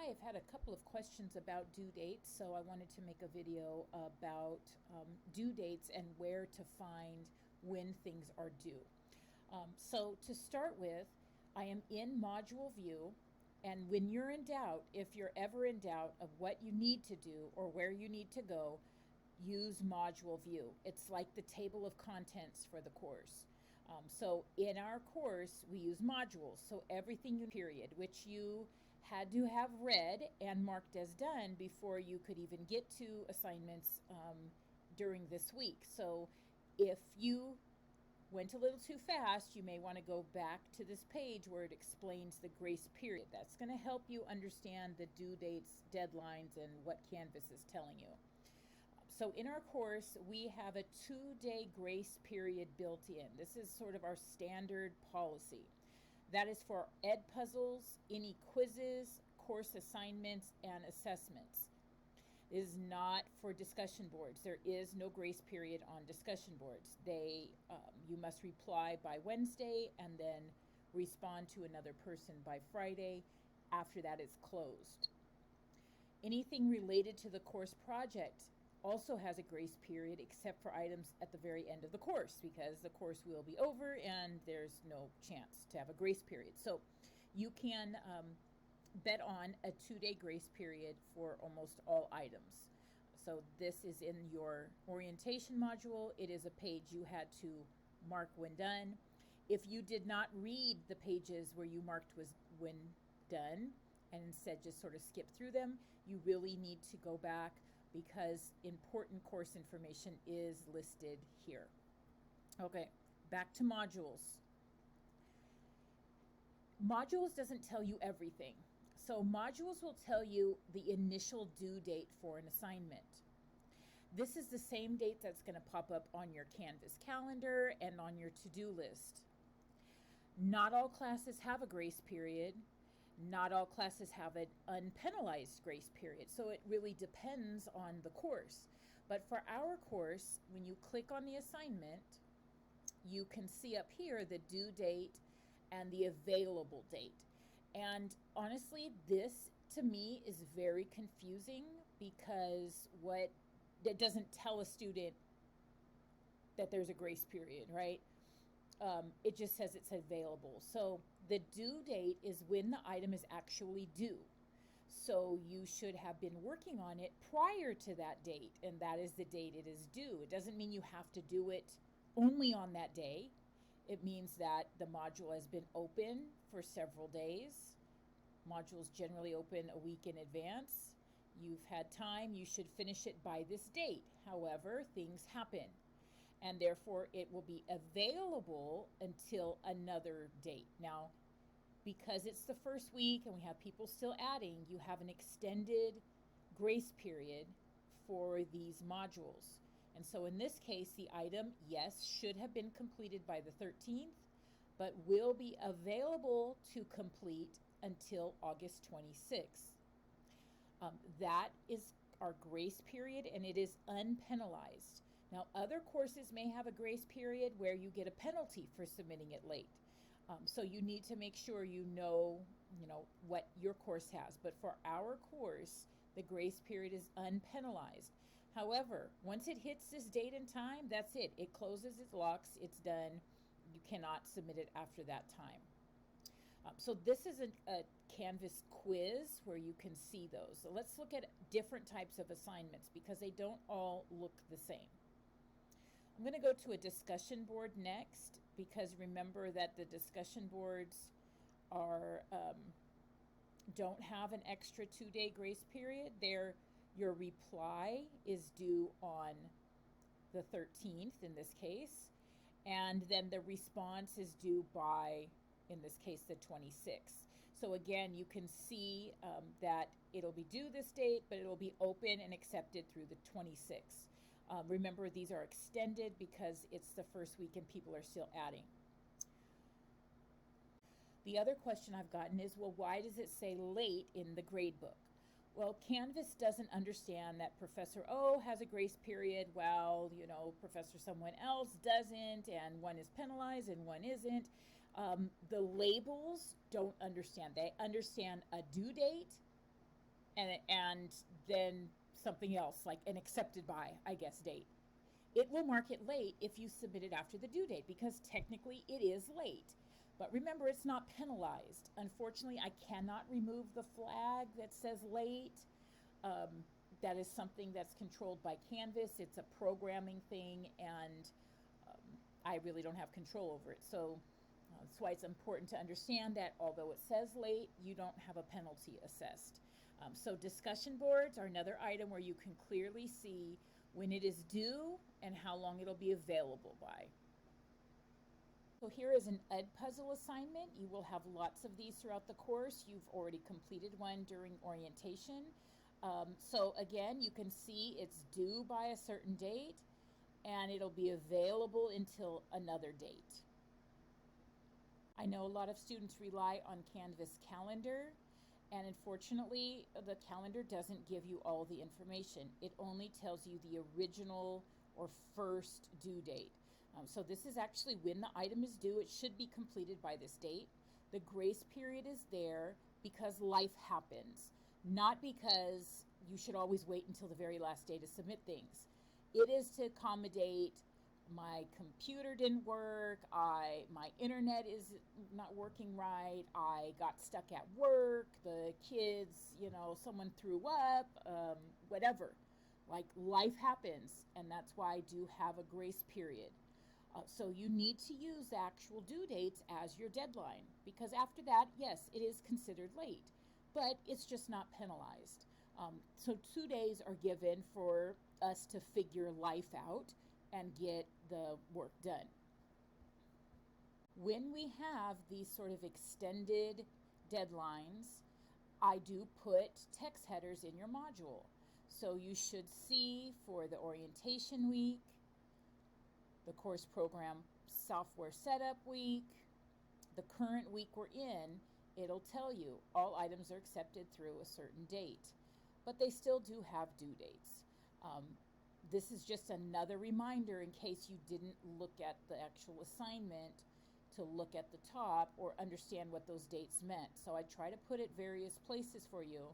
Hi, I've had a couple of questions about due dates, so I wanted to make a video about due dates and where to find when things are due. So to start with, I am in module view, and when you're in doubt, if you're ever in doubt of what you need to do or where you need to go, use module view. It's like the table of contents for the course. So in our course, we use modules. So everything you period, which you had to have read and marked as done before you could even get to assignments during this week. So if you went a little too fast, you may want to go back to this page where it explains the grace period. That's going to help you understand the due dates, deadlines, and what Canvas is telling you. So in our course, we have a 2-day grace period built in. This is sort of our standard policy. That is for ed puzzles, any quizzes, course assignments, and assessments. It is not for discussion boards. There is no grace period on discussion boards. You must reply by Wednesday and then respond to another person by Friday. After that, it's closed. Anything related to the course project also has a grace period, except for items at the very end of the course, because the course will be over and there's no chance to have a grace period. So you can bet on a 2-day grace period for almost all items. So this is in your orientation module. It is a page you had to mark when done. If you did not read the pages where you marked was when done and instead just sort of skip through them, you really need to go back, because important course information is listed here. Okay, back to modules. Modules doesn't tell you everything. So modules will tell you the initial due date for an assignment. This is the same date that's going to pop up on your Canvas calendar and on your to-do list. Not all classes have a grace period. Not all classes have an unpenalized grace period, so it really depends on the course. But for our course, when you click on the assignment, you can see up here the due date and the available date. And honestly, this to me is very confusing, because that doesn't tell a student that there's a grace period, right? It just says it's available. So the due date is when the item is actually due. So you should have been working on it prior to that date, and that is the date it is due. It doesn't mean you have to do it only on that day. It means that the module has been open for several days. Modules generally open a week in advance. You've had time. You should finish it by this date. However, things happen, and therefore it will be available until another date. Now, because it's the first week and we have people still adding, you have an extended grace period for these modules. And so in this case, the item, yes, should have been completed by the 13th, but will be available to complete until August 26th. That is our grace period, and it is unpenalized. Now, other courses may have a grace period where you get a penalty for submitting it late. So you need to make sure you know what your course has. But for our course, the grace period is unpenalized. However, once it hits this date and time, that's it. It closes, it locks, it's done. You cannot submit it after that time. So this is a Canvas quiz where you can see those. So let's look at different types of assignments, because they don't all look the same. I'm going to go to a discussion board next, because remember that the discussion boards don't have an extra 2-day grace period. Your reply is due on the 13th in this case, and then the response is due by, in this case, the 26th. So again, you can see that it'll be due this date, but it'll be open and accepted through the 26th. Remember, these are extended because it's the first week and people are still adding. The other question I've gotten is, well, why does it say late in the grade book? Well, Canvas doesn't understand that Professor O has a grace period while, Professor someone else doesn't, and one is penalized and one isn't. The labels don't understand. They understand a due date and then something else like an accepted by, I guess, date. It will mark it late if you submit it after the due date because technically it is late. But remember, it's not penalized. Unfortunately, I cannot remove the flag that says late. Um, that is something that's controlled by Canvas. It's a programming thing, and I really don't have control over it. So that's why it's important to understand that although it says late, you don't have a penalty assessed. So discussion boards are another item where you can clearly see when it is due and how long it'll be available by. So here is an Ed puzzle assignment. You will have lots of these throughout the course. You've already completed one during orientation. So again, you can see it's due by a certain date and it'll be available until another date. I know a lot of students rely on Canvas Calendar, and unfortunately, the calendar doesn't give you all the information. It only tells you the original or first due date. So this is actually when the item is due. It should be completed by this date. The grace period is there because life happens, not because you should always wait until the very last day to submit things. It is to accommodate my computer didn't work, my internet is not working right, I got stuck at work, the kids, someone threw up, whatever. Like life happens, and that's why I do have a grace period. So you need to use actual due dates as your deadline, because after that, yes, it is considered late, but it's just not penalized. So 2 days are given for us to figure life out and get the work done. When we have these sort of extended deadlines, I do put text headers in your module. So you should see for the orientation week, the course program software setup week, the current week we're in, it'll tell you all items are accepted through a certain date, but they still do have due dates. This is just another reminder in case you didn't look at the actual assignment to look at the top or understand what those dates meant. So I try to put it various places for you.